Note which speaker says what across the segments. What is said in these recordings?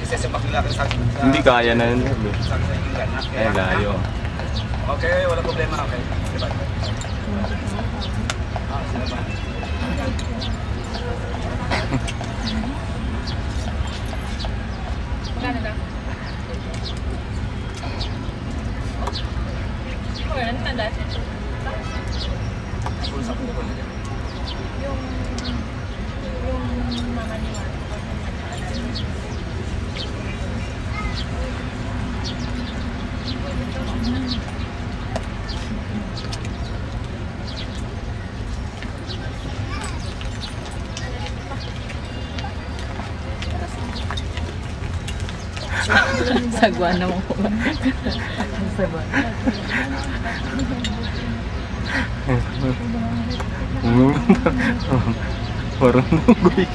Speaker 1: Sesimbak nila sa...
Speaker 2: Hindi kaya na yun. Ay, layo.
Speaker 1: Okay, wala problema. Okay. Diba?
Speaker 3: Magkano ka? Okay, ano tanda? Yung mama ni Mark. Sagwa na mo ko. Sagwa.
Speaker 2: Marunong gue.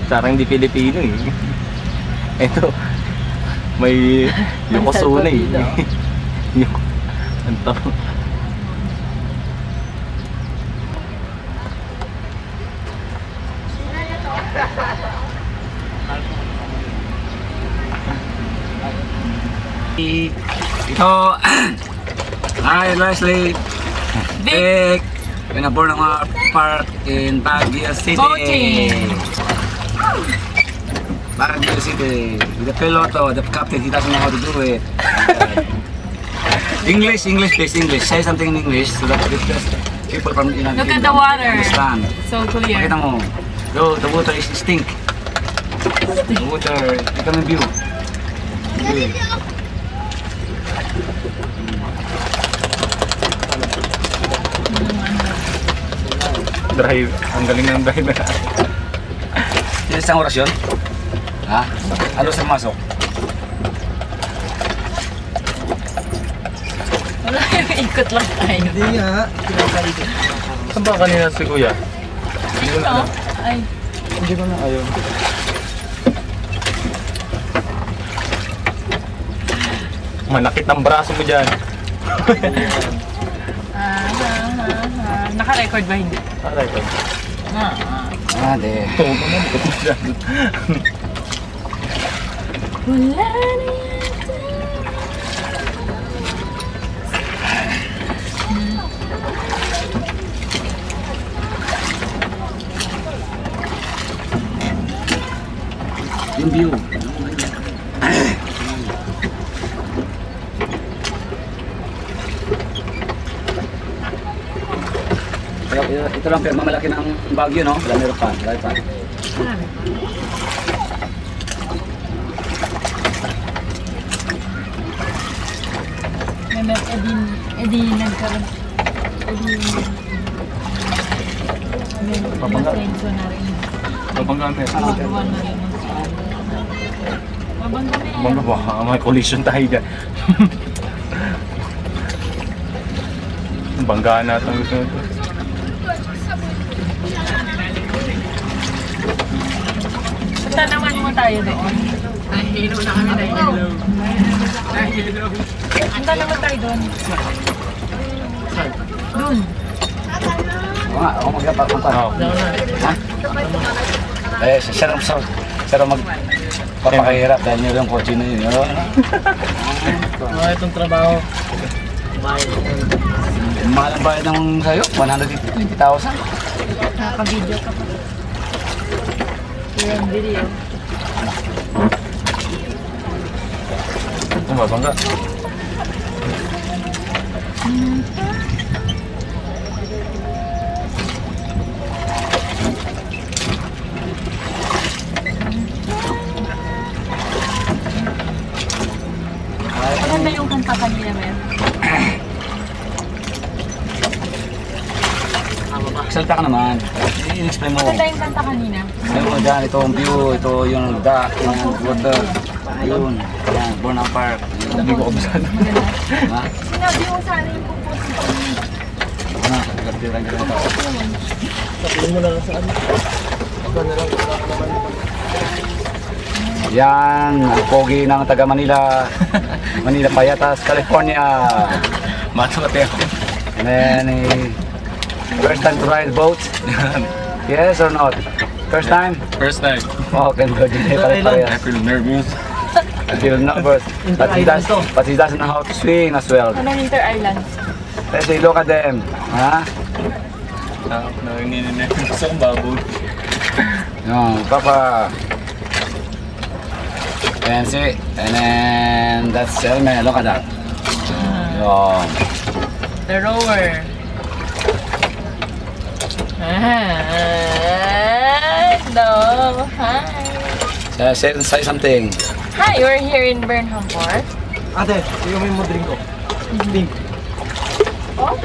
Speaker 2: Sarang di Pilipino eh. Ito, may Yokozuna eh. Ang tawag.
Speaker 1: Ito, hi Leslie, Vic, pinaboard ng mga park in Baguio City. Baguio City, with the piloto, the captain, he doesn't know how to do it. English please, English. Say something in English so that people from
Speaker 3: Look at the water.
Speaker 1: Understand.
Speaker 3: So clear.
Speaker 1: Makita mo, the water is stink. The water, ito ang view.
Speaker 2: Drive, ang galing ng driver.
Speaker 1: Isang orasyon? Ha? Ano sa masok?
Speaker 3: Wala yung ikot lang tayo.
Speaker 4: Hindi nga.
Speaker 2: Saan ba kanina si Kuya?
Speaker 3: Dito? Ay.
Speaker 2: Hindi ko na ayaw. Manakit ang braso mo dyan.
Speaker 3: Naka-record ba hindi?
Speaker 2: Naka-record.
Speaker 1: De.
Speaker 2: Oo ka man, ikot mo dyan.
Speaker 3: Wala na
Speaker 1: Yung view. Ito lang pero mamalaki ng Baguio, no? Meron pa, marami pa.
Speaker 3: Edi nagkaroon. Nag-friendso na rin.
Speaker 2: Babangga na yan.
Speaker 3: Magawa na rin. Babangga na yan.
Speaker 2: Babangga ba? May collision tayo dyan. Banggaan natin gusto nito.
Speaker 3: Tanaman mo tayo doon.
Speaker 4: Nahihilo na kami, nahihilo. Nahihilo.
Speaker 3: Punta naman tayo doon. Doon.
Speaker 1: Oo nga, ako magpapunta.
Speaker 2: Oo.
Speaker 1: Ha? Eh, sarap magpapakahirap dahil nyo yung kotse na yun.
Speaker 4: Itong trabaho.
Speaker 1: Mahal ang bayad ng sayo, 120,000.
Speaker 3: Nakaka-video ka pa. Yung video.
Speaker 2: Ito mabangga.
Speaker 3: Maganda yung kanta kanina, Mel.
Speaker 1: Salta ka naman. I-explain mo.
Speaker 3: Maganda yung kanta kanina.
Speaker 1: Ayun mo dyan, ito ang view, ito yung water. Ayun, yan, Bornang Park.
Speaker 2: Hindi ko kabisado.
Speaker 1: Ha?
Speaker 3: Sinabi mo sana yung pupunta kanina.
Speaker 1: Ha? Nagkatiran ka lang tao.
Speaker 4: Sabihin mo na lang saan. Ikaw na lang, wala ka naman.
Speaker 1: Yan, ang pogi ng taga Manila. Manila Payatas, California.
Speaker 2: Mato ka tayo.
Speaker 1: And then, First time to ride boat? Yes or not? First time?
Speaker 2: First time.
Speaker 1: Oh, congratulations.
Speaker 2: I feel nervous.
Speaker 1: I feel nervous. But he doesn't know how to swing as well.
Speaker 3: Anong inter-island?
Speaker 1: Let's say, look at them. Huh?
Speaker 2: Nanginginig sa baboy.
Speaker 1: No, Papa. And see, and then that's helmet. Look at that. Oh.
Speaker 3: The rower. No, hi.
Speaker 1: Say something.
Speaker 3: Hi, we're here in Burnham Park.
Speaker 4: Ate, yung mo drink ko. Drink.
Speaker 3: Oh?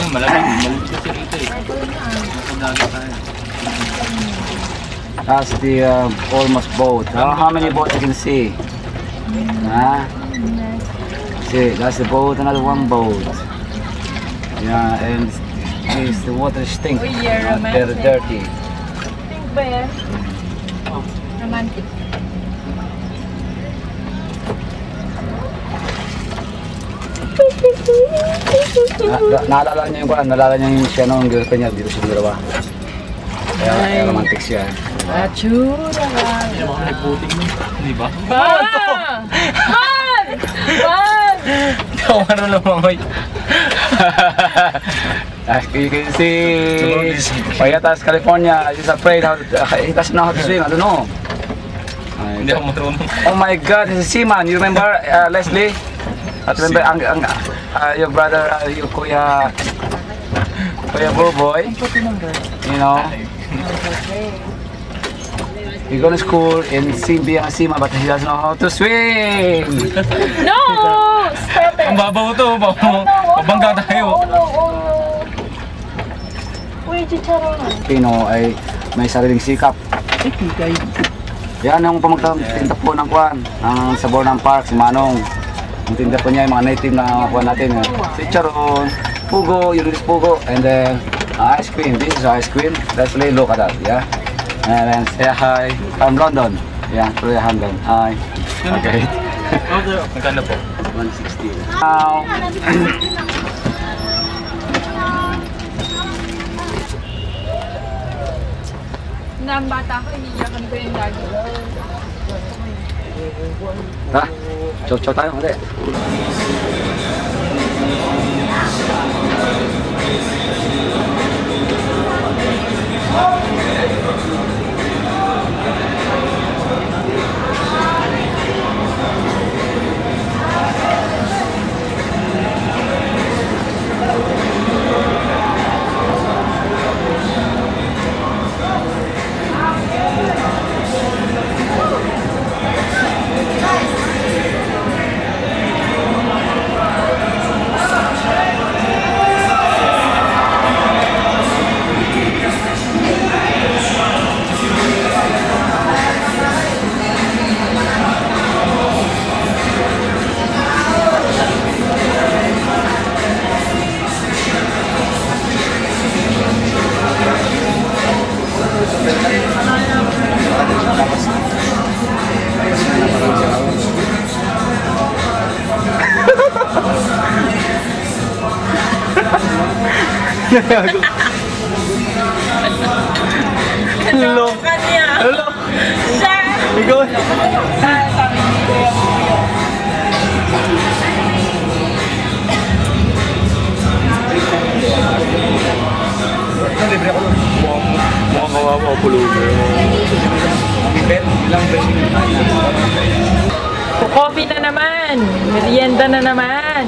Speaker 2: Malamig kasi rito eh.
Speaker 1: That's the almost boat. How many boats you can see? Huh? See, that's the boat, another one boat. Yeah, and the water stinks.
Speaker 3: Uy, yeah,
Speaker 1: Very
Speaker 3: romantic.
Speaker 1: dirty.
Speaker 3: Pink ba yan? Romantic.
Speaker 1: Naalala niya yung kuwan, naalala niya yung siya nung girlfriend niya dito sa dalawa. Kaya romantic siya.
Speaker 3: Atsura ka.
Speaker 2: Hindi naman ako nag-voting nun. Di ba?
Speaker 3: Bang! Bang! Bang!
Speaker 2: Hindi ako marunong mamoy.
Speaker 1: As you can see, Payatas, California, he's afraid how he doesn't know how to swim. I don't know.
Speaker 2: Hindi ako marunong.
Speaker 1: Oh my God, he's a seaman. You remember Leslie? At remember your brother, your Kuya Boboy? You know? He go to school and being a seaman, but he doesn't know how to swim.
Speaker 3: No! Stop it!
Speaker 2: Ang babaw to. Mabangga tayo.
Speaker 3: Oh no, oh no. Uy, chicharon.
Speaker 1: Pino ay may sariling sikap. Yan yung pamagtinda po ng kwan, ang sabor ng park, si Manong. Ang tinda po niya yung mga native na kwan natin. Si Charon, Pugo, yun is Pugo, and then ice cream. This is ice cream. Let's really look at that, yeah? And then say hi from London. Yeah, from London. Hi. Okay.
Speaker 2: Magkano po?
Speaker 1: 160. Now,
Speaker 3: Nang bata ko, iniiyakan ko yung lagi.
Speaker 1: ha? Chow-chow tayo, hindi.
Speaker 3: Hello! Kanya!
Speaker 4: Hello!
Speaker 3: Siya!
Speaker 4: Ikaw!
Speaker 3: Sabi ni Kuya Kuya.
Speaker 1: Libre ako.
Speaker 2: Mukhang kawawa ako pulubi.
Speaker 1: Ilang beses
Speaker 3: Coffee na naman! Merienda na naman!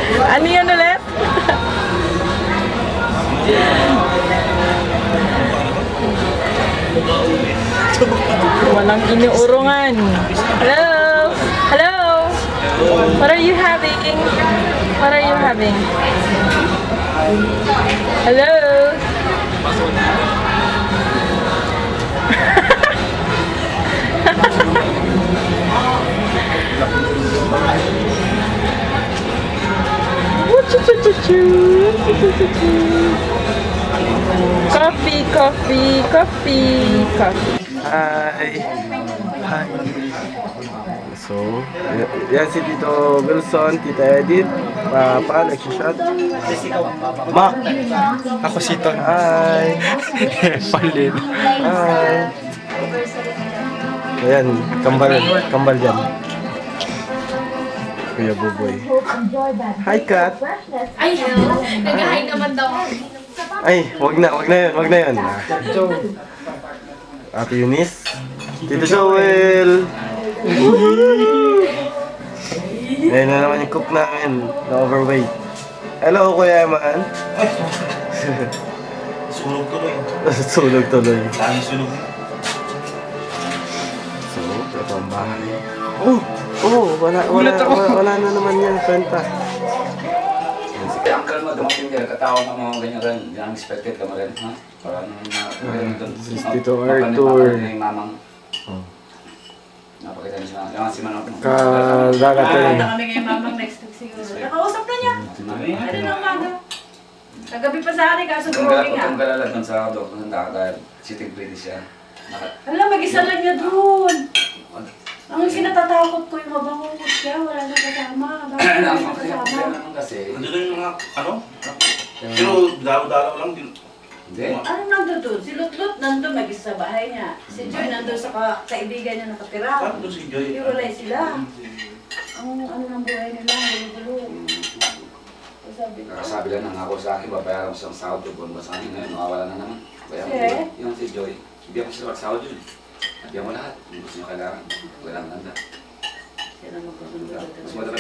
Speaker 3: Ano yan ulit? Walang inuurungan. Hello? Hello? What are you having? What are you having? Hello? Coffee, coffee, coffee, coffee.
Speaker 4: Hi! Hi! So, yan si Tito Wilson, Tita Edith, Papa, nagsishot. Ma!
Speaker 5: Ako si Ton.
Speaker 4: Hi!
Speaker 5: Palit.
Speaker 4: Hi! Ayan, kambal dyan. Kuya Buboy. Hi, Kat!
Speaker 3: Ay, nag-hi naman daw.
Speaker 4: Ay, wag na yun. Ate Eunice, Tito Joel! Ayan na naman yung cook namin, na overweight. Hello, Kuya Eman.
Speaker 6: Sunog tuloy.
Speaker 4: Sunog tuloy.
Speaker 6: Dami sunog.
Speaker 4: So, ito ang bahay. Wala na naman yan, kwenta.
Speaker 1: Si uncle mo, dumating dyan, katawag mo mga ganyan rin. Hindi namin expected ka mo rin, ha? Parang
Speaker 4: Tito Arthur.
Speaker 1: Napakita niyo siya. Yung si Manong.
Speaker 4: Kadagat
Speaker 3: Punta
Speaker 4: rin.
Speaker 3: kami kay mamang next week siguro. Nakausap na niya. Ano na umaga. Kagabi pa sa akin, kaso growing nga.
Speaker 1: Kung kalala doon sa doktor, dahil sitting pretty siya.
Speaker 3: Alam, mag-isa lang niya doon. Ang sinatatakot ko yung mabangungot siya, wala na kasama. Bakit wala na kasama?
Speaker 1: Kasi,
Speaker 6: Nandun na yung mga, ano? Pero dalaw-dalaw lang din.
Speaker 1: hindi.
Speaker 3: Ano nandun doon? Si Lutlut nandun, mag-isa sa bahay niya. Si Joy nandun sa kaibigan niya nakatira.
Speaker 6: Bakit doon si Joy?
Speaker 3: Hiwalay sila. Ang ano ng buhay nila, gulo-gulo. Sabi ko,
Speaker 1: Sabi lang nang ako sa akin, babayaran ko siyang sahod doon ba sa akin ngayon, nawawala na naman. Kaya yung si Joy, hindi ako sila magsahod yun. Hindi mo lahat, kung gusto niyo kailangan, kailangan nanda.
Speaker 3: sila magkagulo.
Speaker 1: Mas madali